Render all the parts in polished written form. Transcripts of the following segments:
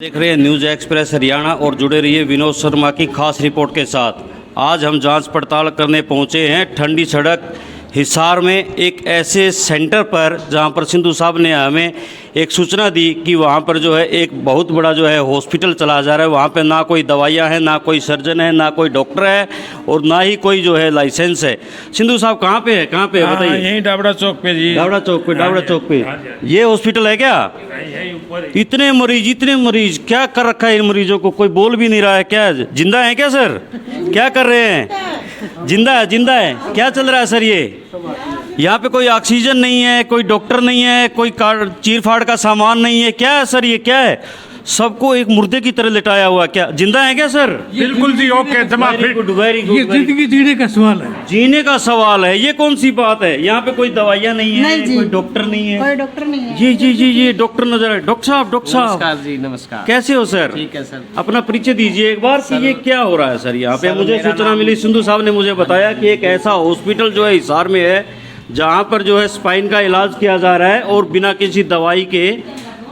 देख रहे हैं न्यूज़ एक्सप्रेस हरियाणा और जुड़े रहिए विनोद शर्मा की खास रिपोर्ट के साथ। आज हम जांच पड़ताल करने पहुंचे हैं ठंडी सड़क हिसार में एक ऐसे सेंटर पर जहां पर सिंधु साहब ने हमें एक सूचना दी कि वहां पर जो है एक बहुत बड़ा जो है हॉस्पिटल चला जा रहा है। वहां पे ना कोई दवाइयां हैं, ना कोई सर्जन है, ना कोई डॉक्टर है और ना ही कोई जो है लाइसेंस है। सिंधु साहब कहाँ पे है बताइए। यहीं डाबड़ा चौक पे जी। डाबड़ा चौक पे ये हॉस्पिटल है क्या? इतने मरीज क्या कर रखा है इन मरीजों को? कोई बोल भी नहीं रहा है। क्या जिंदा है क्या सर? क्या कर रहे हैं? जिंदा है। क्या चल रहा है सर? ये यहाँ पे कोई ऑक्सीजन नहीं है, कोई डॉक्टर नहीं है, कोई चीर फाड़ का सामान नहीं है। क्या है सर? ये क्या है? सबको एक मुर्दे की तरह लिटाया हुआ। क्या जिंदा है क्या सर? बिल्कुल जी, ओके, जमा फिट। Very good. ये जिंदगी जीने का सवाल है। जीने का सवाल है। ये कौन सी बात है? यहाँ पे कोई दवाइयाँ नहीं है, कोई डॉक्टर नहीं है। कोई डॉक्टर नहीं है। जी डॉक्टर नजर है। डॉक्टर साहब नमस्कार जी। नमस्कार। कैसे हो सर? ठीक है सर। अपना परिचय दीजिए एक बार कि ये क्या हो रहा है सर यहाँ पे। मुझे सूचना मिली, सिंधु साहब ने मुझे बताया कि एक ऐसा हॉस्पिटल जो है हिसार में है जहाँ पर जो है स्पाइन का इलाज किया जा रहा है और बिना किसी दवाई के।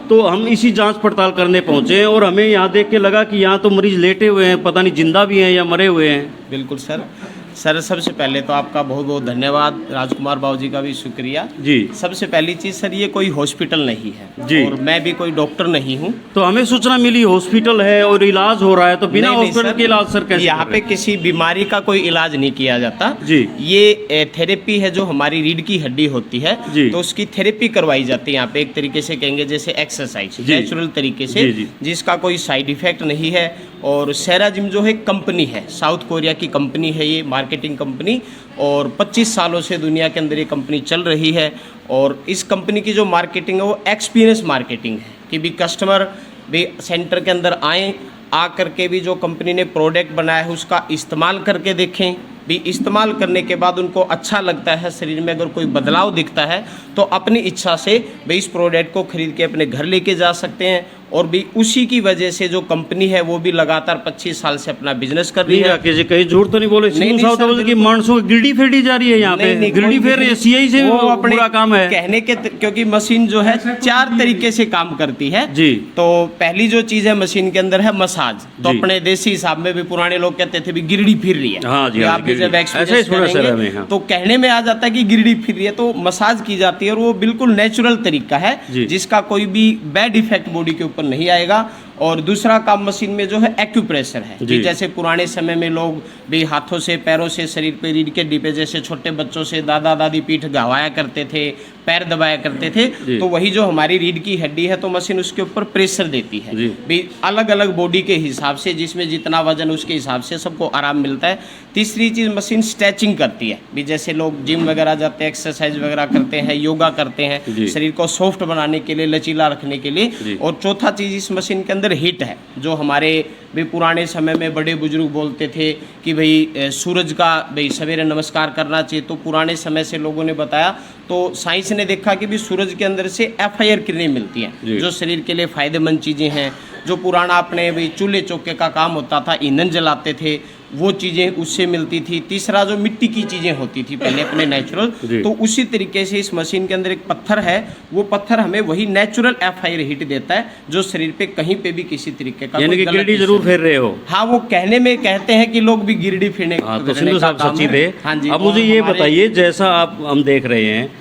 तो हम इसी जांच पड़ताल करने पहुँचे हैं और हमें यहाँ देख के लगा कि यहाँ तो मरीज लेटे हुए हैं, पता नहीं जिंदा भी हैं या मरे हुए हैं। बिल्कुल सर। सबसे पहले तो आपका बहुत बहुत धन्यवाद। राजकुमार बाबू जी का भी शुक्रिया जी। सबसे पहली चीज़ सर, ये कोई हॉस्पिटल नहीं है जी। और मैं भी कोई डॉक्टर नहीं हूँ। तो हमें सूचना मिली हॉस्पिटल है और इलाज हो रहा है, तो बिना नहीं हॉस्पिटल सर, के इलाज सर कैसे? यहाँ पे किसी बीमारी का कोई इलाज नहीं किया जाता जी। ये थेरेपी है जो हमारी रीढ़ की हड्डी होती है जी। तो उसकी थेरेपी करवाई जाती है यहाँ पे। एक तरीके से कहेंगे जैसे एक्सरसाइज नेचुरल तरीके से जी। जिसका कोई साइड इफेक्ट नहीं है। और सेरा जिम जो है कंपनी है, साउथ कोरिया की कंपनी है ये, मार्केटिंग कंपनी, और 25 सालों से दुनिया के अंदर ये कंपनी चल रही है। और इस कंपनी की जो मार्केटिंग है वो एक्सपीरियंस मार्केटिंग है कि भी कस्टमर भी सेंटर के अंदर आएँ, आ करके भी जो कंपनी ने प्रोडक्ट बनाया है उसका इस्तेमाल करके देखें। भी इस्तेमाल करने के बाद उनको अच्छा लगता है, शरीर में अगर कोई बदलाव दिखता है तो अपनी इच्छा से भी इस प्रोडक्ट को खरीद के अपने घर लेके जा सकते हैं। और भी उसी की वजह से जो कंपनी है वो भी लगातार 25 साल से अपना बिजनेस कर रही है। जी कहीं झूठ तो नहीं बोले? सिंधु साहब तो बोलते कि मानसों की गिरडी फेडी जा रही है यहाँ पे। गिरडी फेर सीआई से वो अपने पूरा काम है कहने के, क्योंकि मशीन जो है 4 तरीके से काम करती है जी। तो पहली जो चीज है मशीन के अंदर है मसाज। तो अपने देसी हिसाब में भी पुराने लोग कहते थे भी गिरडी फिर रही है। हाँ जी, आप भी जब एक्सपीरियंस करेंगे हाँ। तो कहने में आ जाता है कि गिरडी फिर रही है, तो मसाज की जाती है और वो बिल्कुल नेचुरल तरीका है जिसका कोई भी बैड इफेक्ट बॉडी के ऊपर नहीं आएगा। और दूसरा काम मशीन में जो है एक्यूप्रेशर है कि जैसे पुराने समय में लोग भी हाथों से पैरों से शरीर पे रीढ़ के डिब्बे जैसे छोटे बच्चों से दादा दादी पीठ गहवाया करते थे, पैर दबाया करते थे, तो वही जो हमारी रीढ़ की हड्डी है तो मशीन उसके ऊपर प्रेशर देती है भी अलग अलग बॉडी के हिसाब से, जिसमें जितना वजन उसके हिसाब से सबको आराम मिलता है। तीसरी चीज़ मशीन स्ट्रेचिंग करती है भी जैसे लोग जिम वगैरह जाते हैं, एक्सरसाइज वगैरह करते हैं, योगा करते हैं शरीर को सॉफ्ट बनाने के लिए, लचीला रखने के लिए। और चौथा चीज़ इस मशीन के अंदर हीट है जो हमारे भी पुराने समय में बड़े बुजुर्ग बोलते थे कि भाई सूरज का भाई सवेरे नमस्कार करना चाहिए। तो पुराने समय से लोगों ने बताया तो साइंस ने देखा कि भी सूरज के अंदर से FIR किरणें मिलती हैं जो शरीर के लिए फ़ायदेमंद चीज़ें हैं। जो पुराना अपने भाई चूल्हे चौके का काम होता था, ईंधन जलाते थे, वो चीज़ें उससे मिलती थी। तीसरा जो मिट्टी की चीज़ें होती थी पहले अपने नेचुरल, तो उसी तरीके से इस मशीन के अंदर एक पत्थर है, वो पत्थर हमें वही नेचुरल FIR हीट देता है जो शरीर पे कहीं पे भी किसी तरीके का यानी कि गिरडी जरूर फेर रहे हो। हाँ, वो कहने में कहते हैं कि लोग भी गिरडी फिरने। तो सिंधु साहब सच्ची थे। हाँ जी। अब मुझे ये बताइए, जैसा आप हम देख रहे हैं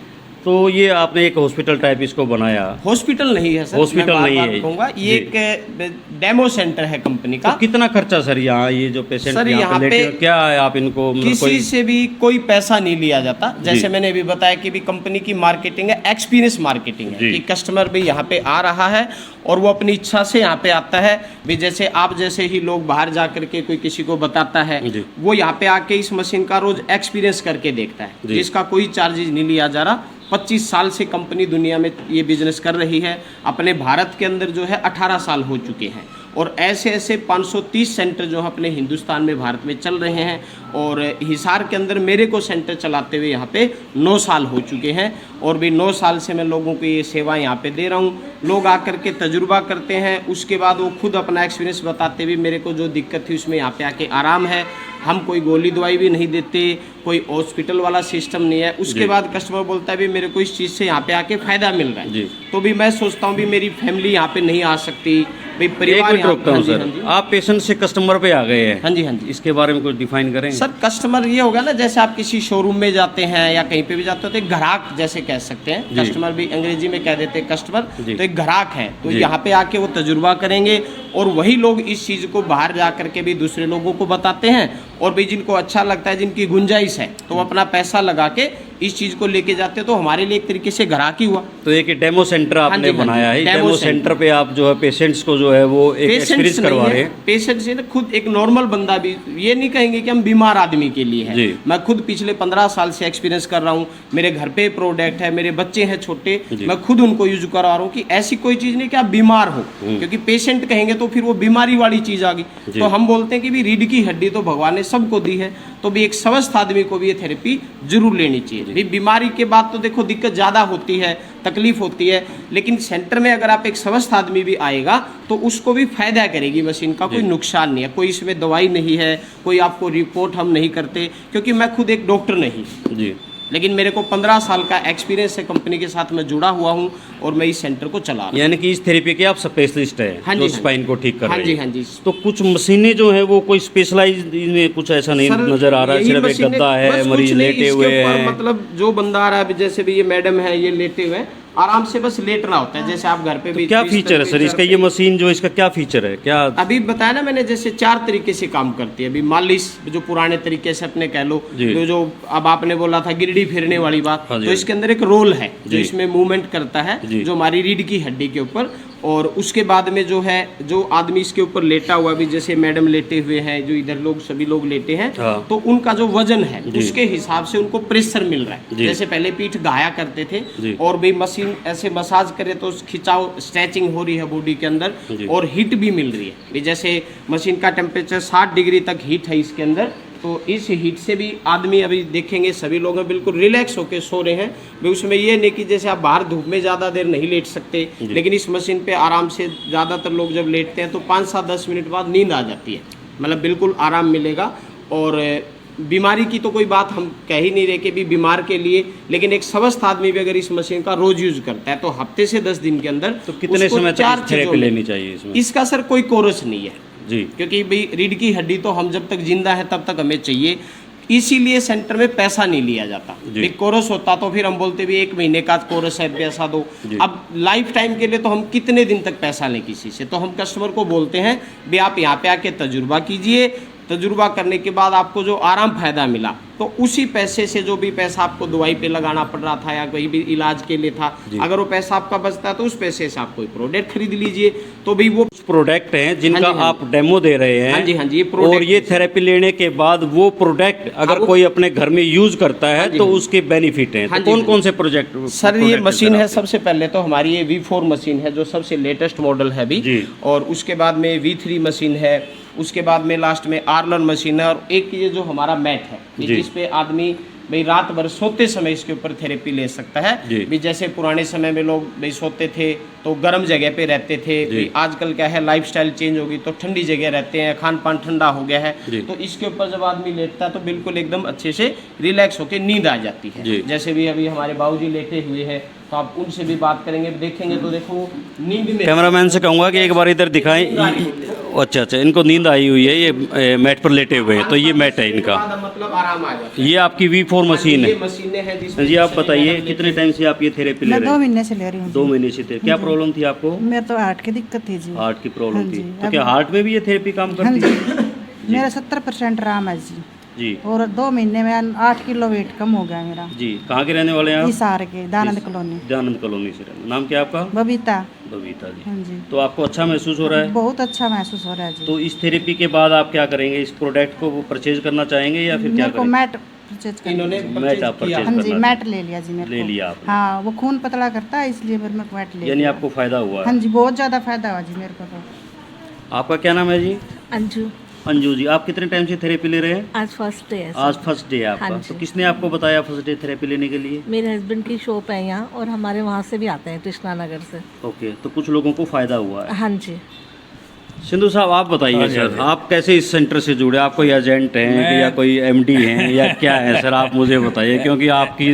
तो ये आपने एक हॉस्पिटल टाइप इसको बनाया। हॉस्पिटल नहीं है सर, हॉस्पिटल नहीं है, कहूँगा ये एक डेमो सेंटर है कंपनी का। तो कितना खर्चा सर यहाँ ये जो पेशेंट सर यहाँ पे लेटे, क्या है आप इनको किसी से भी कोई पैसा नहीं लिया जाता। जैसे मैंने अभी बताया कि भी कंपनी की मार्केटिंग है, एक्सपीरियंस मार्केटिंग है कि कस्टमर भी यहाँ पे आ रहा है और वो अपनी इच्छा से यहाँ पे आता है भी जैसे आप जैसे ही लोग बाहर जा करके कोई किसी को बताता है, वो यहाँ पे आके इस मशीन का रोज एक्सपीरियंस करके देखता है जिसका कोई चार्जेज नहीं लिया जा रहा। 25 साल से कंपनी दुनिया में ये बिजनेस कर रही है। अपने भारत के अंदर जो है 18 साल हो चुके हैं और ऐसे ऐसे 530 सेंटर जो अपने हिंदुस्तान में भारत में चल रहे हैं। और हिसार के अंदर मेरे को सेंटर चलाते हुए यहाँ पे 9 साल हो चुके हैं और भी 9 साल से मैं लोगों को ये सेवा यहाँ पे दे रहा हूँ। लोग आकर के तजुर्बा करते हैं, उसके बाद वो खुद अपना एक्सपीरियंस बताते भी मेरे को जो दिक्कत थी उसमें यहाँ पे आके आराम है, हम कोई गोली दवाई भी नहीं देते, कोई हॉस्पिटल वाला सिस्टम नहीं है। उसके बाद कस्टमर बोलता है भी मेरे को इस चीज़ से यहाँ पे आके फ़ायदा मिल रहा है, तो भी मैं सोचता हूँ भी मेरी फैमिली यहाँ पे नहीं आ सकती, भाई एक परिवार मिनट रोकता हूँ सर, आप पेशेंट से कस्टमर पे आ गए हैं। हाँ जी, हाँ जी। इसके बारे में कुछ डिफाइन करें सर कस्टमर ये होगा ना, जैसे आप किसी शोरूम में जाते हैं या कहीं पे भी जाते हो तो एक ग्राहक जैसे कह सकते हैं, कस्टमर भी अंग्रेजी में कह देते हैं कस्टमर, तो एक ग्राहक है, तो यहाँ पे आके वो तजुर्बा करेंगे और वही लोग इस चीज़ को बाहर जा करके भी दूसरे लोगों को बताते हैं, और भी जिनको अच्छा लगता है, जिनकी गुंजाइश है, तो वो अपना पैसा लगा के इस चीज़ को लेके जाते हैं, तो हमारे लिए एक तरीके से ग्राहक ही हुआ। तो एक डेमो सेंटर आपने बनाया है, डेमो सेंटर पे आप जो है पेशेंट्स को जो है वो एक एक्सपीरियंस करवा रहे हैं। पेशेंट से ना खुद एक नॉर्मल बंदा भी, ये नहीं कहेंगे कि हम बीमार आदमी के लिए है। मैं खुद पिछले 15 साल से एक्सपीरियंस कर रहा हूँ, मेरे घर पे प्रोडक्ट है, मेरे बच्चे हैं छोटे, मैं खुद उनको यूज करा रहा हूँ कि ऐसी कोई चीज़ नहीं कि आप बीमार हो, क्योंकि पेशेंट कहेंगे तो फिर वो बीमारी वाली चीज़ आ गई। तो हम बोलते हैं कि भी रीढ़ की हड्डी तो भगवान ने सबको दी है, तो भी एक स्वस्थ आदमी को भी ये थेरेपी जरूर लेनी चाहिए। भी बीमारी के बाद तो देखो दिक्कत ज़्यादा होती है, तकलीफ होती है, लेकिन सेंटर में अगर आप एक स्वस्थ आदमी भी आएगा तो उसको भी फायदा करेगी मशीन का, कोई नुकसान नहीं है, कोई इसमें दवाई नहीं है, कोई आपको रिपोर्ट हम नहीं करते, क्योंकि मैं खुद एक डॉक्टर नहीं जी, लेकिन मेरे को 15 साल का एक्सपीरियंस है, कंपनी के साथ मैं जुड़ा हुआ हूँ और मैं इस सेंटर को चला रहा हूँ। यानी कि इस थेरेपी के आप स्पेशलिस्ट हैं, हाँ जो जी, स्पाइन को ठीक कर रहे हैं। हाँ जी, हाँ जी। तो कुछ मशीनें जो है वो कोई स्पेशलाइज में कुछ ऐसा नहीं नजर आ रहा है, सिर्फ एक गद्दा है, मरीज लेटे हुए हैं, मतलब जो बंदा आ रहा है, जैसे भी ये मैडम है, ये लेटे हुए हैं, आराम से बस लेटना होता है, जैसे आप घर पे भी। क्या फीचर है सर इसका, ये मशीन जो इसका क्या फीचर है, क्या अभी बताया ना मैंने, जैसे 4 तरीके से काम करती है। अभी मालिश जो पुराने तरीके से अपने कह लो, जो अब आपने बोला था गिरडी फिरने वाली बात, तो इसके अंदर एक रोल है जो इसमें मूवमेंट करता है, जो हमारी रीढ़ की हड्डी के ऊपर। और उसके बाद में जो है, जो आदमी इसके ऊपर लेटा हुआ भी, जैसे मैडम लेटे हुए हैं, जो इधर लोग सभी लोग लेटे हैं, तो उनका जो वजन है उसके हिसाब से उनको प्रेशर मिल रहा है। जैसे पहले पीठ घाया करते थे और भी मशीन ऐसे मसाज करे तो खिंचाव, स्ट्रेचिंग हो रही है बॉडी के अंदर, और हीट भी मिल रही है। जैसे मशीन का टेम्परेचर 60 डिग्री तक हीट है इसके अंदर, तो इस हीट से भी आदमी, अभी देखेंगे सभी लोग हैं बिल्कुल रिलैक्स होकर सो रहे हैं भी। उसमें ये नहीं कि जैसे आप बाहर धूप में ज़्यादा देर नहीं लेट सकते, लेकिन इस मशीन पे आराम से ज़्यादातर लोग जब लेटते हैं तो 5-7-10 मिनट बाद नींद आ जाती है, मतलब बिल्कुल आराम मिलेगा। और बीमारी की तो कोई बात हम कह ही नहीं रहे कि भी बीमार के लिए, लेकिन एक स्वस्थ आदमी भी अगर इस मशीन का रोज यूज करता है तो हफ्ते से 10 दिन के अंदर तो कितने समय तक थेरेपी लेनी चाहिए इसमें? इसका सर कोई कोर्स नहीं है जी, क्योंकि भाई रीढ़ की हड्डी तो हम जब तक जिंदा है तब तक हमें चाहिए, इसीलिए सेंटर में पैसा नहीं लिया जाता। एक कोर्स होता तो फिर हम बोलते भी 1 महीने का कोर्स है, पैसा दो। अब लाइफ टाइम के लिए तो हम कितने दिन तक पैसा लें किसी से, तो हम कस्टमर को बोलते हैं भी आप यहाँ पे आके तजुर्बा कीजिए, तजुर्बा करने के बाद आपको जो आराम फायदा मिला तो उसी पैसे से, जो भी पैसा आपको दवाई पे लगाना पड़ रहा था या कोई भी इलाज के लिए था, अगर वो पैसा आपका बचता है तो उस पैसे से आप कोई प्रोडक्ट खरीद लीजिए। तो भी वो प्रोडक्ट हैं जिनका आप डेमो दे रहे हैं। हाँ जी, हाँ जी। और ये थेरेपी लेने के बाद वो प्रोडक्ट अगर कोई अपने घर में यूज करता है तो उसके बेनिफिट हैं। तो कौन कौन से प्रोजेक्ट? सर ये मशीन है, सबसे पहले तो हमारी ये V4 मशीन है जो सबसे लेटेस्ट मॉडल है अभी, और उसके बाद में V3 मशीन है, उसके बाद में लास्ट में आर्लन मशीन है, और एक ये जो हमारा मैट है जिस पे आदमी भाई रात भर सोते समय इसके ऊपर थेरेपी ले सकता है। भी जैसे पुराने समय में लोग भाई सोते थे तो गर्म जगह पे रहते थे, भाई आजकल क्या है लाइफस्टाइल चेंज होगी तो ठंडी जगह रहते हैं, खान पान ठंडा हो गया है, तो इसके ऊपर जब आदमी लेटता है तो बिल्कुल एकदम अच्छे से रिलैक्स होकर नींद आ जाती है। जैसे भी अभी हमारे बाबूजी लेटे हुए हैं तो आप उनसे भी बात करेंगे, देखेंगे तो देखो नींद में। कैमरामैन से कहूँगा कि एक बार इधर दिखाएं। अच्छा अच्छा, इनको नींद आई हुई है, ये मैट पर लेटे हुए हैं, तो ये मैट है इनका, मतलब आराम आ जाता है। ये आपकी V4 मशीन है। ये मशीनें हैं जिसमें जी, आप बताइए कितने टाइम से आप ये थेरेपी ले मैं रहे 2 हैं? महीने से ले रही हूँ। 2 महीने से थे। क्या प्रॉब्लम थी आपको? मेरे तो हार्ट की दिक्कत थी जी। हार्ट की प्रॉब्लम हाँ थी, जी, तो क्या हार्ट में भी ये थेरेपी काम हाँ करती जी, है? मेरा 70% आराम है जी, जी, और 2 महीने में 8 किलो वेट कम हो गया मेरा। जी। कहाँ के रहने वाले हैं आप? हिसार के दानंद कॉलोनी। दयानंद कॉलोनी से रहने। नाम क्या आपका? बबीता। बबीता जी। हाँ जी, तो आपको अच्छा महसूस हो रहा है? बहुत अच्छा महसूस हो रहा है जी। तो इस थेरेपी के बाद आप क्या करेंगे? इस प्रोडक्ट को वो परचेज करना चाहेंगे या फिर क्या मेरे को करेंगे? मैट परचेज करना। इन्होंने मैट आप परचेज हाँ जी, करना मैट ले लिया जी मेरे ले को। लिया आपने। हाँ, वो खून पतला करता है इसलिए फिर मैं मैट ले यानी लिया। आपको फायदा हुआ है? हाँ जी, बहुत ज़्यादा फायदा हुआ जी मेरे को तो। आपका क्या नाम है जी? अंजू। अंजू जी, आप कितने टाइम से थेरेपी ले रहे हैं? आज फर्स्ट डे है सर। आज फर्स्ट डे है आपका। हाँ जी। तो किसने आपको बताया फर्स्ट डे थेरेपी लेने के लिए? मेरे हस्बैंड की शॉप है यहाँ और हमारे वहाँ से भी आते हैं कृष्णा नगर से। ओके, तो कुछ लोगों को फायदा हुआ है। हाँ जी। सिंधु साहब, आप बताइए सर, आप कैसे इस सेंटर से जुड़े? आप कोई एजेंट हैं कि या कोई एमडी हैं या क्या है सर? आप मुझे बताइए, क्योंकि आपकी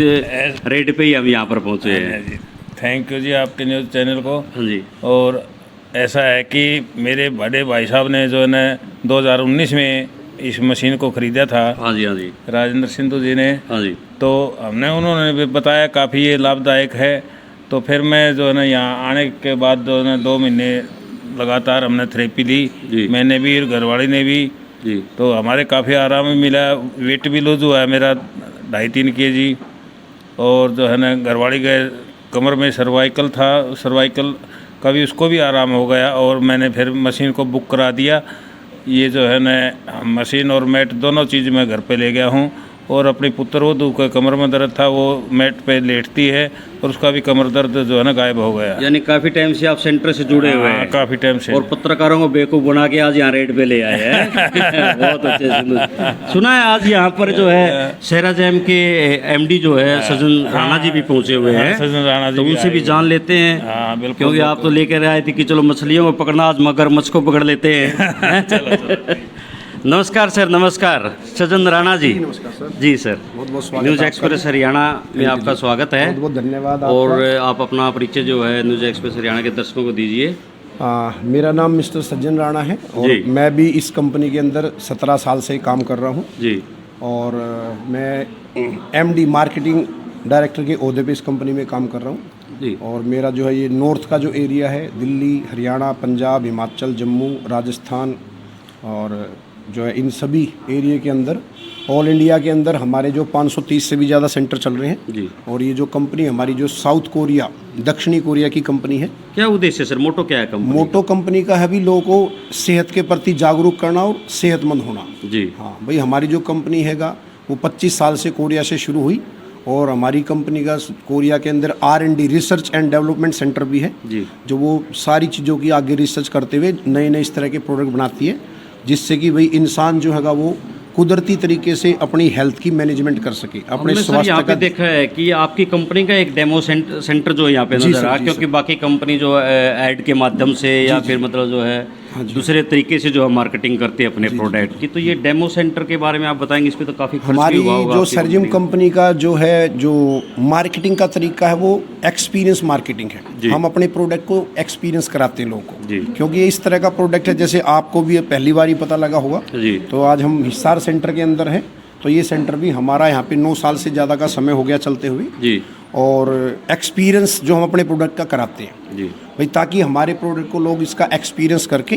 रेट पे ही हम यहाँ पर पहुँचे हैं। थैंक यू जी आपके न्यूज़ चैनल को। हाँ जी। और ऐसा है कि मेरे बड़े भाई साहब ने जो है ना 2019 में इस मशीन को ख़रीदा था, हाँ जी। हाँ जी। राजेंद्र सिंधु जी ने। हाँ जी। तो हमने उन्होंने भी बताया काफ़ी ये लाभदायक है। तो फिर मैं जो है ना यहाँ आने के बाद जो है ना 2 महीने लगातार हमने थेरेपी ली, मैंने भी और घरवाली ने भी जी। तो हमारे काफ़ी आराम मिला। वेट भी लूज हुआ है मेरा 2.5-3 kg। और जो है ना घरवाली के कमर में सर्वाइकल था, सर्वाइकल का भी उसको भी आराम हो गया। और मैंने फिर मशीन को बुक करा दिया। ये जो है ना मशीन और मैट दोनों चीज़ मैं घर पे ले गया हूँ। और अपनी पुत्रवधू के कमर में दर्द था, वो मैट पे लेटती है और उसका भी कमर दर्द जो है ना गायब हो गया। यानी काफ़ी टाइम से आप सेंटर से जुड़े हुए हैं? काफ़ी टाइम से। और पत्रकारों को बेवकूफ़ बना के आज यहाँ रेट पे ले आए हैं। बहुत अच्छे से सुना है। आज यहाँ पर जो है शेरा जैम के एमडी जो है सज्जन राणा जी भी पहुँचे हुए हैं। सज्जन राणा जी तो उनसे भी जान लेते हैं। हाँ बिल्कुल, क्योंकि आप तो लेकर आए थे कि चलो मछलियों को पकड़ना, आज मगरमच्छ को पकड़ लेते हैं। नमस्कार सर। नमस्कार सज्जन राणा जी। नमस्कार सर। जी सर, बहुत बहुत स्वागत न्यूज़ है एक्सप्रेस हरियाणा में आपका स्वागत है। बहुत बहुत धन्यवाद और आपका। आप अपना परिचय जो है न्यूज़ एक्सप्रेस हरियाणा के दर्शकों को दीजिए। मेरा नाम मिस्टर सज्जन राणा है और जी। मैं भी इस कंपनी के अंदर 17 साल से काम कर रहा हूँ। जी। और मैं एमडी मार्केटिंग डायरेक्टर के ओहदे पे इस कंपनी में काम कर रहा हूँ। जी। और मेरा जो है ये नॉर्थ का जो एरिया है, दिल्ली, हरियाणा, पंजाब, हिमाचल, जम्मू, राजस्थान और जो है इन सभी एरिया के अंदर ऑल इंडिया के अंदर हमारे जो 530 से भी ज़्यादा सेंटर चल रहे हैं। जी। और ये जो कंपनी हमारी जो साउथ कोरिया, दक्षिणी कोरिया की कंपनी है। क्या उद्देश्य सर? मोटो क्या है कंपनी? मोटो कंपनी का है भी लोगों को सेहत के प्रति जागरूक करना और सेहतमंद होना। जी। हाँ भाई, हमारी जो कंपनी हैगा वो 25 साल से कोरिया से शुरू हुई और हमारी कंपनी का कोरिया के अंदर R&D research and development centre भी है। जी। जो वो सारी चीज़ों की आगे रिसर्च करते हुए नए नए इस तरह के प्रोडक्ट बनाती है, जिससे कि भाई इंसान जो हैगा वो कुदरती तरीके से अपनी हेल्थ की मैनेजमेंट कर सके, अपने हमने सर स्वास्थ्य यहाँ पे का। देखा है कि आपकी कंपनी का एक डेमो सेंटर जो है यहाँ पे जी नजर सर, आ, जी क्योंकि सर। बाकी कंपनी जो ऐड के माध्यम से या फिर मतलब जो है दूसरे तरीके से जो है मार्केटिंग करते हैं अपने प्रोडक्ट की। तो ये डेमो सेंटर के बारे में आप बताएंगे? इस पे तो काफ़ी खर्च भी हमारी हुआ होगा जो आपकी सर्जिम कंपनी कंपनी का जो है जो मार्केटिंग का तरीका है वो एक्सपीरियंस मार्केटिंग जी। है। हम अपने प्रोडक्ट को एक्सपीरियंस कराते हैं लोगों जी। को, क्योंकि ये इस तरह का प्रोडक्ट है जैसे आपको भी पहली बार ही पता लगा होगा। जी। तो आज हम हिसार सेंटर के अंदर हैं। तो ये सेंटर भी हमारा यहाँ पे 9 साल से ज़्यादा का समय हो गया चलते हुए। जी। और एक्सपीरियंस जो हम अपने प्रोडक्ट का कराते हैं जी। भाई, ताकि हमारे प्रोडक्ट को लोग इसका एक्सपीरियंस करके,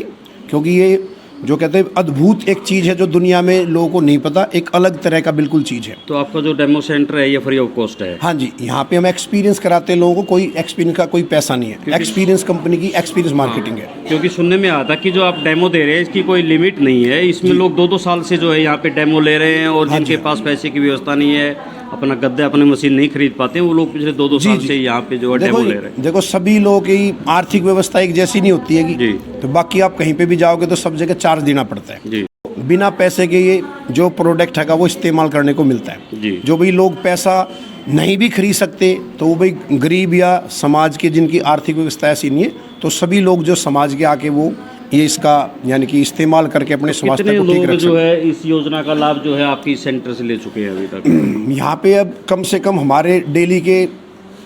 क्योंकि ये जो कहते हैं अद्भुत एक चीज़ है जो दुनिया में लोगों को नहीं पता, एक अलग तरह का बिल्कुल चीज़ है। तो आपका जो डेमो सेंटर है ये फ्री ऑफ कॉस्ट है? हाँ जी, यहाँ पे हम एक्सपीरियंस कराते हैं लोगों को, कोई एक्सपीरियंस का कोई पैसा नहीं है। एक्सपीरियंस कंपनी की एक्सपीरियंस मार्केटिंग है। क्योंकि सुनने में आता कि जो आप डेमो दे रहे हैं इसकी कोई लिमिट नहीं है, इसमें लोग 2-2 साल से जो है यहाँ पे डेमो ले रहे हैं और जिनके पास पैसे की व्यवस्था नहीं है, अपना गद्दे अपनी मशीन नहीं खरीद पाते, वो लोग पिछले 2-2 साल से यहाँ पे जो है डेमो ले रहे हैं। देखो सभी लोगों की आर्थिक व्यवस्था एक जैसी नहीं होती है जी। तो बाकी आप कहीं पे भी जाओगे तो सब जगह चार्ज देना पड़ता है। जी। बिना पैसे के ये जो प्रोडक्ट है वो इस्तेमाल करने को मिलता है। जी। जो भाई लोग पैसा नहीं भी खरीद सकते तो वो भाई गरीब या समाज के जिनकी आर्थिक व्यवस्था ऐसी नहीं है, तो सभी लोग जो समाज के आके वो ये इसका यानी कि इस्तेमाल करके अपने स्वास्थ्य कितने को ठीक लोग रख जो सकते है इस योजना का लाभ जो है आपकी सेंटर से ले चुके हैं अभी तक? हैं। यहाँ पे अब कम से कम हमारे डेली के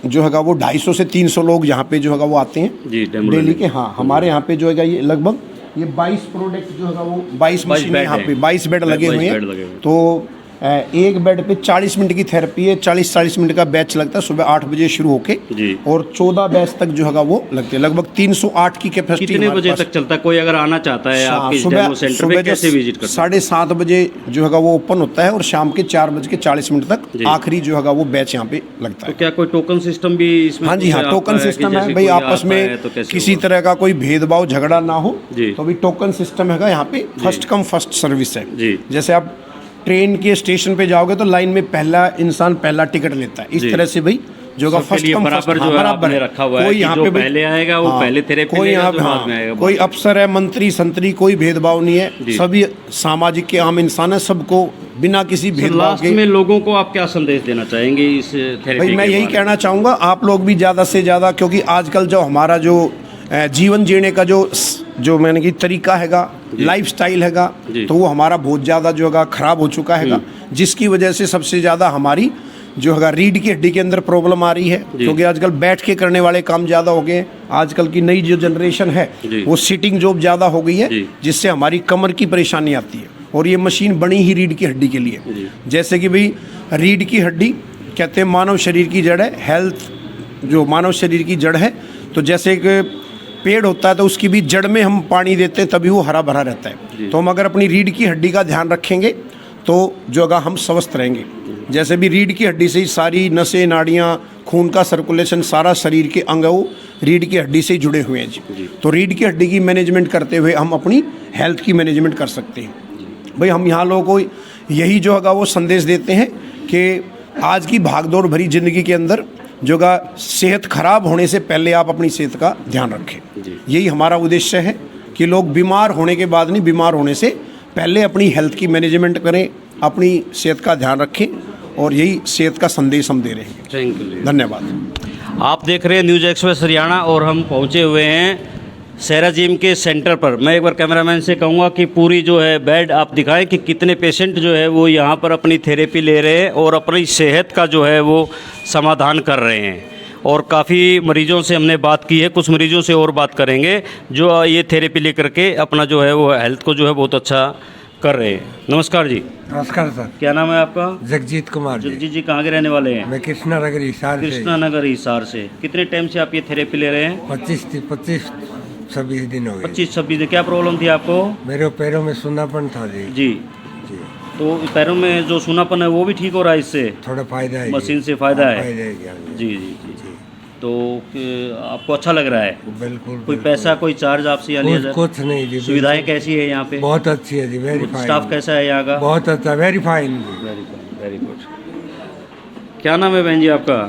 जो है वो 250 से 300 लोग यहाँ पे जो है वो आते हैं जी, डेमो डेली लेने। के। हाँ, हमारे यहाँ पे जो है ये लगभग ये 22 प्रोडक्ट जो है वो 22 मशीनें बेड यहाँ हैं। पे 22 बेड लगे 22 हुए बेड लगे हुए हैं। हैं। तो एक बेड पे 40 मिनट की थेरेपी है। 40-40 मिनट का बैच लगता है सुबह 8 बजे शुरू होके जी। और 14 बैच तक जो है वो लगते हैं। लगभग 308 की कैपेसिटी। कितने बजे तक चलता है? कोई अगर आना चाहता है आपके इस डेमो सेंटर पे कैसे विजिट कर सकता है? 7:30 बजे जो है वो ओपन होता है और शाम के 4:40 तक जी। आखिरी जो है वो बैच यहाँ पे लगता तो है। क्या कोई टोकन सिस्टम भी इसमें? हाँ जी, हाँ, टोकन सिस्टम है भाई। आपस में किसी तरह का कोई भेदभाव झगड़ा ना हो जी। तो भी टोकन सिस्टम है यहाँ पे। फर्स्ट कम फर्स्ट सर्विस है। जी। जैसे आप ट्रेन के स्टेशन पे जाओगे तो लाइन में पहला इंसान पहला टिकट लेता है, इस जी। तरह से भाई जो का सबके फर्स्ट लिए कम बराबर फर्स्ट, जो है बराबर आपने रखा हुआ है कि जो भी- पहले आएगा वो पहले थेरेपी कोई लेगा, यहाँ जो पे बाद में आएगा कोई बाद में। अफसर है, मंत्री संतरी, कोई भेदभाव नहीं है। सभी सामाजिक के आम इंसान है, सबको बिना किसी भेदभाव लास्ट के। में लोगों को आप क्या संदेश देना चाहेंगे इस थेरेपी भाई मैं के यही बारे कहना चाहूँगा, आप लोग भी ज़्यादा से ज़्यादा, क्योंकि आजकल जो हमारा जो जीवन जीने का जो मैंने कि तरीका हैगा, लाइफस्टाइल हैगा, जी। तो वो हमारा बहुत ज़्यादा जो हैगा खराब हो चुका हैगा, जिसकी वजह से सबसे ज़्यादा हमारी जो हैगा रीढ़ की हड्डी के अंदर प्रॉब्लम आ रही है, क्योंकि आजकल बैठ के करने वाले काम ज़्यादा हो गए हैं। आजकल की नई जो जनरेशन है जी। वो सिटिंग जॉब ज़्यादा हो गई है, जी। जिससे हमारी कमर की परेशानी आती है। और ये मशीन बनी ही रीढ़ की हड्डी के लिए। जैसे कि भाई रीढ़ की हड्डी कहते हैं मानव शरीर की जड़ है, हेल्थ जो मानव शरीर की जड़ है। तो जैसे एक पेड़ होता है तो उसकी भी जड़ में हम पानी देते हैं, तभी वो हरा भरा रहता है। तो हम अगर अपनी रीढ़ की हड्डी का ध्यान रखेंगे तो जो अगर हम स्वस्थ रहेंगे। जैसे भी रीढ़ की हड्डी से ही सारी नसें, नाड़ियाँ, खून का सर्कुलेशन, सारा शरीर के अंग वो रीढ़ की हड्डी से जुड़े हुए हैं जी। तो रीढ़ की हड्डी की मैनेजमेंट करते हुए हम अपनी हेल्थ की मैनेजमेंट कर सकते हैं। भाई हम यहाँ लोगों को यही जो होगा वो संदेश देते हैं कि आज की भागदौड़ भरी ज़िंदगी के अंदर जो का सेहत खराब होने से पहले आप अपनी सेहत का ध्यान रखें। यही हमारा उद्देश्य है कि लोग बीमार होने के बाद नहीं, बीमार होने से पहले अपनी हेल्थ की मैनेजमेंट करें, अपनी सेहत का ध्यान रखें, और यही सेहत का संदेश हम दे रहे हैं। Thank you. धन्यवाद। आप देख रहे हैं न्यूज़ एक्सप्रेस हरियाणा और हम पहुंचे हुए हैं सेरा जिम के सेंटर पर। मैं एक बार कैमरामैन से कहूँगा कि पूरी जो है बेड आप दिखाएं कि कितने पेशेंट जो है वो यहाँ पर अपनी थेरेपी ले रहे हैं और अपनी सेहत का जो है वो समाधान कर रहे हैं। और काफ़ी मरीजों से हमने बात की है, कुछ मरीजों से और बात करेंगे जो ये थेरेपी लेकर के अपना जो है वो हेल्थ को जो है बहुत अच्छा कर रहे हैं। नमस्कार जी। नमस्कार सर। क्या नाम है आपका? जगजीत कुमार जी। जगजीत जी कहाँ के रहने वाले हैं? मैं कृष्णा नगर हिसार से। कृष्णा नगर हिसार से। कितने टाइम से आप ये थेरेपी ले रहे हैं? 25-26 दिन हो गए। 25-26 दिन। क्या प्रॉब्लम थी आपको? मेरे पैरों में सुन्नापन था जी। जी। जी तो पैरों में जो सूनापन है वो भी ठीक हो रहा है इससे? थोड़ा फायदा है। मशीन से फायदा है? फायदा है क्या जी जी जी। तो आपको अच्छा लग रहा है? बिल्कुल। कोई पैसा कोई चार्ज आपसे या लिया जाए? कुछ नहीं जी। सुविधाएं कैसी है यहाँ पे? बहुत अच्छी है जी। Very fine. स्टाफ कैसा है यहाँ का? बहुत अच्छा, वेरी फाइन। Very good. क्या नाम है बहन जी आपका?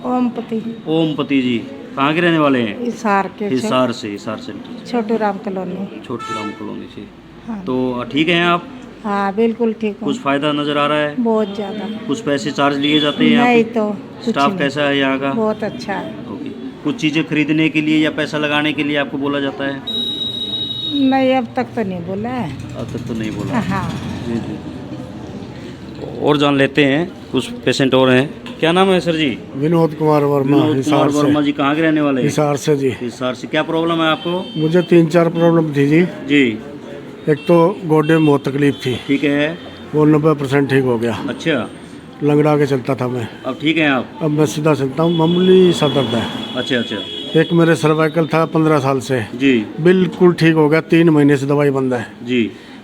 ओमपति ओमपति जी। कहाँ के रहने वाले हैं? हिसार के हिसार से। हिसार सेंटर से। छोटू राम कॉलोनी। छोटी राम कॉलोनी से। तो ठीक हैं आप? हाँ बिल्कुल ठीक हूँ। कुछ फायदा नजर आ रहा है? बहुत ज्यादा। कुछ पैसे चार्ज लिए जाते हैं यहाँ नहीं पे? तो कुछ स्टाफ नहीं। कैसा है यहाँ का? बहुत अच्छा है। ओके। कुछ चीज़ें खरीदने के लिए या पैसा लगाने के लिए आपको बोला जाता है? नहीं अब तक तो नहीं बोला है। अब तक तो नहीं बोला। हाँ जी जी। और जान लेते हैं, कुछ पेशेंट और हैं। क्या नाम है सर जी? विनोद कुमार वर्मा, विनोद कुमार हिसार वर्मा से। जी। कहाँ के रहने वाले हैं? हिसार से जी। हिसार से। क्या प्रॉब्लम है आपको? मुझे 3-4 प्रॉब्लम थी जी। जी। एक तो गोडे में बहुत तकलीफ थी, ठीक है। वो 90% ठीक हो गया। अच्छा। लंगड़ा के चलता था मैं, अब ठीक है आप? अब मैं सीधा चलता हूँ। मामूली सा दर्द है। अच्छा अच्छा। एक मेरे सर्वाइकल था 15 साल से, जी बिल्कुल ठीक हो गया। 3 महीने से दवाई बंद है। जी।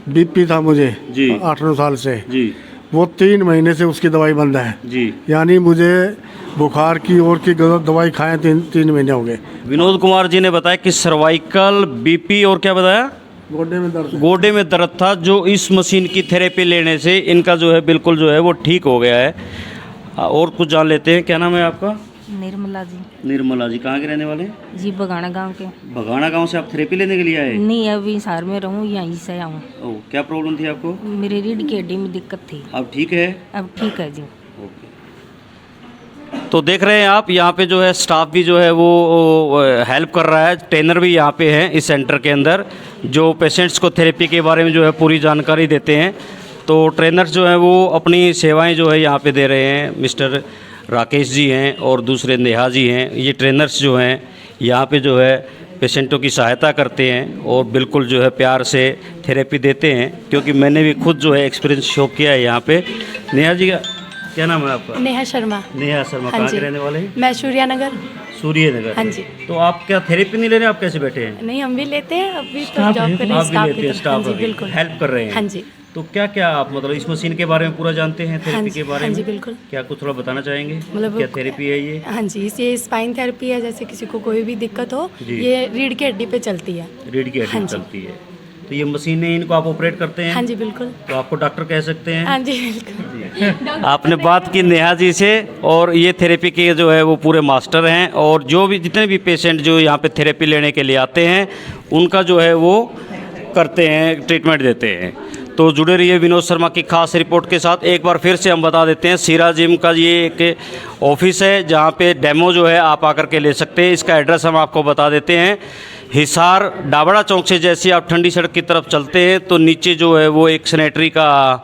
बीपी था मुझे जी। 8-9 साल से, जी वो 3 महीने से उसकी दवाई बंद है। जी। यानी मुझे बुखार की और की दवाई खाए 3 महीने हो गए। विनोद कुमार जी ने बताया कि सर्वाइकल, बीपी और क्या बताया? गोडे में दर्द। गोडे में दर्द था, जो इस मशीन की थेरेपी लेने से इनका जो है बिल्कुल जो है वो ठीक हो गया है। और कुछ जान लेते हैं। क्या नाम है आपका? निर्मला जी। निर्मला जी। कहाँ के रहने वाले हैं? जी बगाना गांव के। भगाना गांव से आप थेरेपी लेने के लिए आए? नहीं अभी हिसार में रहूँ, यहीं से आऊँ। ओह, क्या प्रॉब्लम थी आपको? मेरी रीढ़ की हड्डी में दिक्कत थी। अब ठीक है? अब ठीक है जी। ओके। तो देख रहे हैं आप, यहाँ पे जो है स्टाफ भी जो है वो हेल्प कर रहा है। ट्रेनर भी यहाँ पे हैं इस सेंटर के अंदर, जो पेशेंट्स को थेरेपी के बारे में जो है पूरी जानकारी देते हैं। तो ट्रेनर्स जो हैं वो अपनी सेवाएं जो है यहाँ पे दे रहे हैं। मिस्टर राकेश जी हैं और दूसरे नेहा जी हैं। ये ट्रेनर्स जो हैं यहाँ पे जो है पेशेंटों की सहायता करते हैं और बिल्कुल जो है प्यार से थेरेपी देते हैं, क्योंकि मैंने भी खुद जो है एक्सपीरियंस शो किया है यहाँ पे। नेहा जी का क्या नाम है आपका? नेहा शर्मा। नेहा शर्मा। हाँ कहाँ जी। के रहने वाले हैं? मैं सूर्यानगर। सूर्यनगर। हाँ जी। तो आप क्या थेरेपी नहीं ले रहे? आप कैसे बैठे हैं? नहीं हम भी लेते हैं, अभी तो जॉब कर रहे हैं। आप भी स्टाफ लेते हैं? भी स्टाफ हाँ जी अभी बिल्कुल हेल्प कर रहे हैं? हाँ जी। तो क्या क्या आप मतलब इस मशीन के बारे में पूरा जानते हैं, हाँ थेरेपी जी, के बारे हाँ में? जी बिल्कुल। क्या कुछ थोड़ा बताना चाहेंगे? मतलब क्या थेरेपी है ये? हाँ जी, ये स्पाइन थेरेपी है। जैसे किसी को कोई भी दिक्कत हो, जी। ये रीढ़ की हड्डी पे चलती है। रीढ़ की हड्डी हाँ जी। चलती है। तो ये मशीनें इनको आप ऑपरेट करते हैं? हाँ जी बिल्कुल। तो आपको डॉक्टर कह सकते हैं? हाँ जी बिल्कुल। आपने बात की नेहा जी से, और ये थेरेपी के जो है वो पूरे मास्टर हैं, और जो भी जितने भी पेशेंट जो यहाँ पे थेरेपी लेने के लिए आते हैं उनका जो है वो करते हैं, ट्रीटमेंट देते हैं। तो जुड़े रहिए विनोद शर्मा की खास रिपोर्ट के साथ। एक बार फिर से हम बता देते हैं, सीरा जिम का ये एक ऑफिस है जहाँ पे डेमो जो है आप आकर के ले सकते हैं। इसका एड्रेस हम आपको बता देते हैं। हिसार डाबड़ा चौक से जैसे आप ठंडी सड़क की तरफ चलते हैं तो नीचे जो है वो एक सैनिटरी का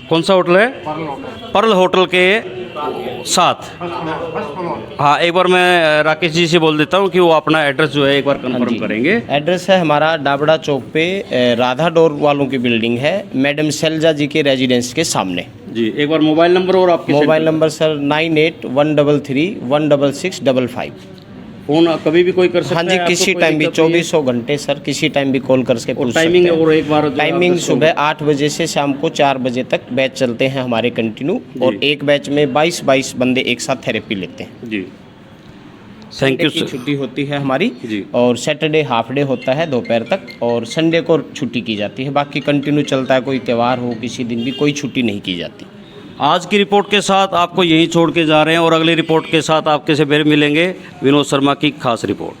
कौन सा होटल है? पर्ल होटल के साथ। हाँ, एक बार मैं राकेश जी से बोल देता हूँ कि वो अपना एड्रेस जो है एक बार कंफर्म करेंगे। एड्रेस है हमारा डाबड़ा चौक पे, राधा डोर वालों की बिल्डिंग है, मैडम शैलजा जी के रेजिडेंस के सामने जी। एक बार मोबाइल नंबर और आपके मोबाइल नंबर सर 9813316655। फ़ोन कभी भी कोई कर सकता हाँ है? जी, आपको किसी कोई टाइम भी, दिक्कत नहीं है? 2400 घंटे सर, किसी टाइम भी कॉल करके पूछ सकते टाइमिंग हैं। और एक बार टाइमिंग आप सुबह 8 बजे से शाम को 4 बजे तक बैच चलते हैं हमारे कंटिन्यू, और एक बैच में 22 बंदे एक साथ थेरेपी लेते हैं जी। थैंक यू की सर। छुट्टी होती है हमारी जी। और सैटरडे हाफ डे होता है दोपहर तक, और संडे को छुट्टी की जाती है। बाकी कंटिन्यू चलता है, कोई त्यौहार हो किसी दिन भी कोई छुट्टी नहीं की जाती। आज की रिपोर्ट के साथ आपको यहीं छोड़ के जा रहे हैं, और अगली रिपोर्ट के साथ आपके से फिर मिलेंगे। विनोद शर्मा की खास रिपोर्ट।